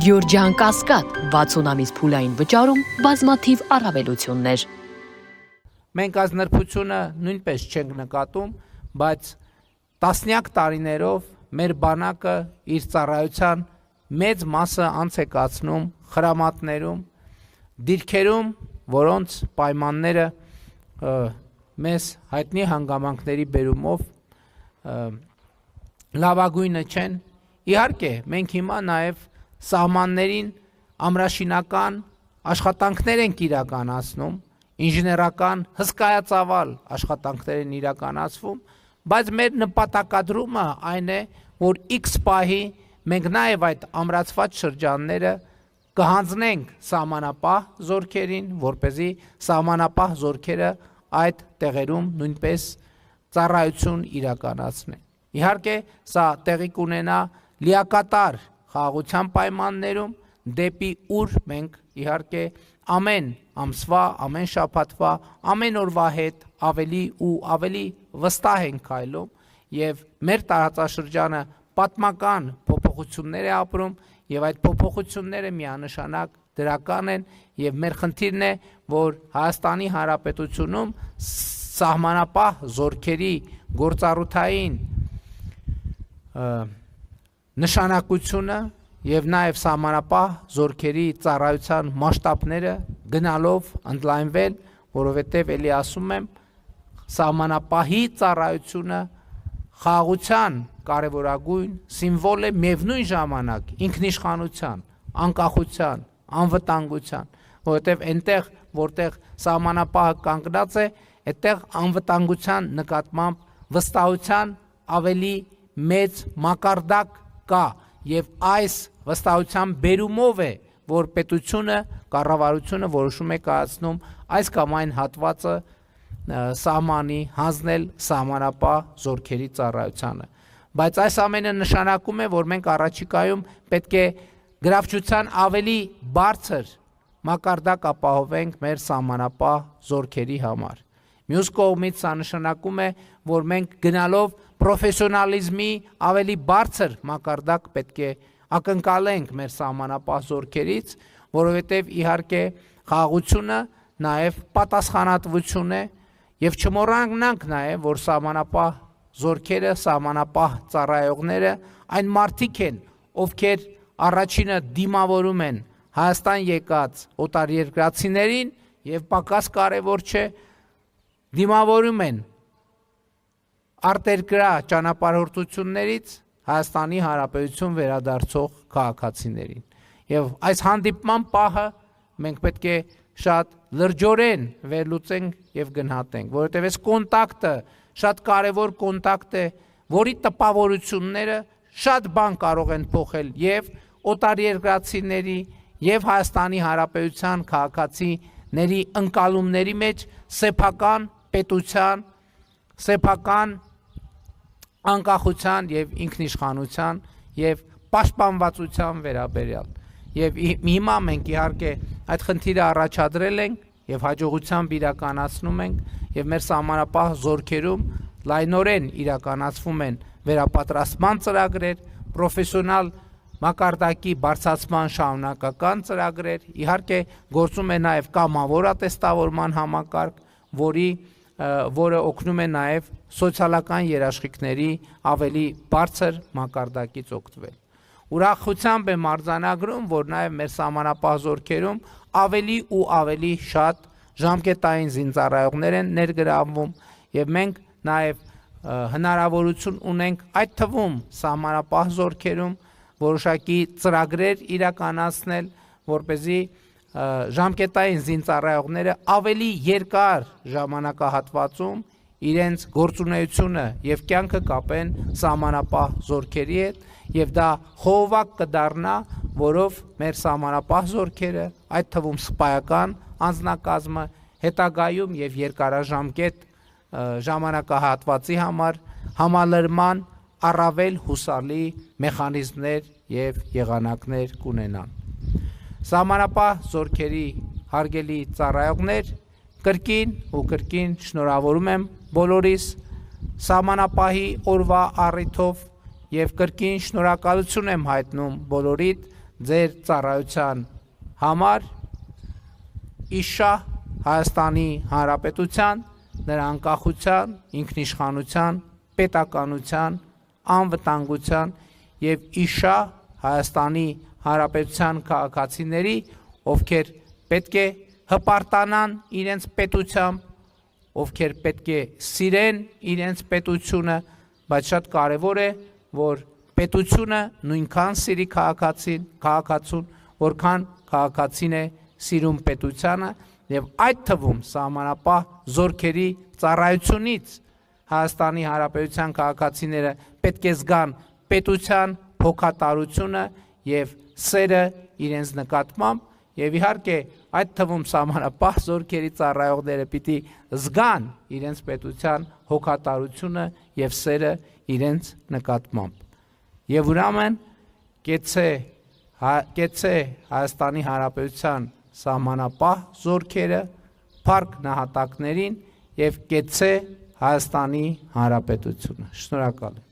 Գյորջյան Կասկադ 60 ամիս փուլային վճարում բազմաթիվ առավելություններ։ Մենք այս նրբությունը նույնպես չենք նկատում, բայց տասնյակ տարիներով մեր բանակը իր ծառայության մեծ մասը անց է կացնում խրամատներում, դիրքերում, որոնց պայմանները մեզ հայտնի հանգամանքների բերումով լավագույնը չեն։ Իհարկե, մենք հիմա նաև սահմաններին ամրաշինական աշխատանքներ ենք իրականացնում, ինժեներական հսկայածավալ աշխատանքներ են իրականացվում, բայց մեր նպատակադրումը այն է, որ X պահի մենք նաև այդ ամրացված շրջանները կհանձնենք սահմանապահ զորքերին, որպեսզի սահմանապահ զորքերը այդ տեղերում նույնպես ծառայություն իրականացնեն։ Իհարկե, սա տեղի կունենա լիակատար խաղաղության պայմաններում, դեպի ուր մենք իհարկե ամեն ամսվա, ամեն շաբաթվա, ամեն օրվա հետ ավելի ու ավելի վստահ ենք քայլում եւ մեր տարածաշրջանը պատմական փոփոխություններ է ապրում եւ այդ փոփոխությունները միանշանակ դրական են եւ մեր խնդիրն է, որ Հայաստանի Հանրապետությունում սահմանապահ զորքերի գործառութային նշանակությունը եւ նաեւ սահմանապահ զորքերի ծառայության մասշտաբները գնալով ընդլայնվել, որովհետեւ ելի ասում եմ, սահմանապահի ծառայությունը խաղաղության կարևորագույն սիմվոլ է, միևնույն ժամանակ ինքնիշխանության, անկախության, անվտանգության, որովհետեւ այնտեղ, որտեղ սահմանապահը կանգնած է, այդտեղ անվտանգության նկատմամբ վստահության ավելի մեծ մակարդակ կա եւ այս վստահության բերումով է, որ պետությունը, կառավարությունը որոշում է կայացնում այս կամ այն հատվածը սահմանի հանձնել սահմանապահ զորքերի ծառայությանը։ Բայց այս ամենը նշանակում է, որ մենք առաջիկայում պետք է գրավչության ավելի բարձր մակարդակ ապահովենք մեր սահմանապահ զորքերի համար։ Մյուս կողմից սա նշանակում է, որ մենք գնալով պրոֆեսիոնալիզմի ավելի բարձր մակարդակ պետք է ակնկալենք մեր սահմանապահ զորքերից, որովհետև իհարկե խաղաղությունը նաև պատասխանատվություն է եւ չմոռանանք նաև, որ սահմանապահ զորքերը, սահմանապահ ծառայողները այն մարդիկ են, ովքեր առաջինը դիմավորում են Հայաստան եկած օտարերկրացիներին եւ պակաս կարեւոր չէ, դիմավորում են արտերկրյա ճանապարհորդություններից Հայաստանի Հանրապետություն վերադարձող քաղաքացիներին։ Եվ այս հանդիպման պահը մենք պետք է շատ լրջորեն վերլուծենք եւ գնահատենք, որովհետեւ այս կոնտակտը շատ կարեւոր կոնտակտ է, որի տպավորությունները շատ բան կարող են փոխել եւ օտարերկրացիների եւ Հայաստանի Հանրապետության քաղաքացիների ընկալումների մեջ սեփական պետության, սեփական անկախության եւ ինքնիշխանության եւ պաշտպանվածության վերաբերյալ։ Եվ հիմա մենք իհարկե այդ խնդիրը առաջադրել ենք եւ հաջողությամբ իրականացնում ենք եւ մեր սահմանապահ զորքերում լայնորեն իրականացվում են վերապատրաստման ծրագրեր, պրոֆեսիոնալ մակարդակի բարձրացման շարունակական ծրագրեր, իհարկե գործում է նաեւ կամավոր ատեստավորման համակարգ, որը օգնում է նաև սոցիալական երաշխիքների ավելի բարձր մակարդակից օգտվել։ Ուրախությամբ եմ արձանագրում, որ նաև մեր սահմանապահ զորքերում ավելի ու ավելի շատ ժամկետային զինծառայողներ են ներգրավվում եւ մենք նաև հնարավորություն ունենք այդ թվում սահմանապահ զորքերում որոշակի ծրագրեր իրականացնել, որպեսզի ժամկետային զինծառայողները ավելի երկար ժամանակահատվածում իրենց գործունեությունը եւ կյանքը կապեն սահմանապահ զորքերի հետ եւ դա խողովակ կդառնա, որով մեր սահմանապահ զորքերը, այդ թվում սպայական անձնակազմը հետագայում եւ երկարաժամկետ ժամանակահատվածի համար համալրման առավել հուսալի մեխանիզմներ եւ եղանակներ կունենան։ Սահմանապահ զորքերի հարգելի ծառայողներ, կրկին շնորհավորում եմ բոլորիս սահմանապահի օրվա առիթով եւ կրկին շնորհակալություն եմ հայտնում բոլորիդ ձեր ծառայության համար իշա Հայաստանի Հանրապետության նրա անկախության, ինքնիշխանության, պետականության, անվտանգության եւ իշա Հայաստանի Հանրապետության քաղաքացիների, ովքեր պետք է հպարտանան իրենց պետությամբ, ովքեր պետք է սիրեն իրենց պետությունը, բայց շատ կարևոր է, որ պետությունը նույնքան սիրի քաղաքացուն, որքան քաղաքացին է սիրում պետությանը եւ այդ թվում սահմանապահ զորքերի ծառայությունից Հայաստանի Հանրապետության քաղաքացիները պետք է զգան պետության հոգատարությունը եւ սերը իրենց նկատմամբ եւ իհարկե այդ թվում սահմանապահ զորքերի ծառայողները պիտի զգան իրենց պետության հոգատարությունը եւ սերը իրենց նկատմամբ եւ ուրեմն կեցե Հայաստանի Հանրապետության սահմանապահ զորքերը փառք նահատակներին եւ կեցե Հայաստանի Հանրապետությունը։ Շնորհակալ եմ։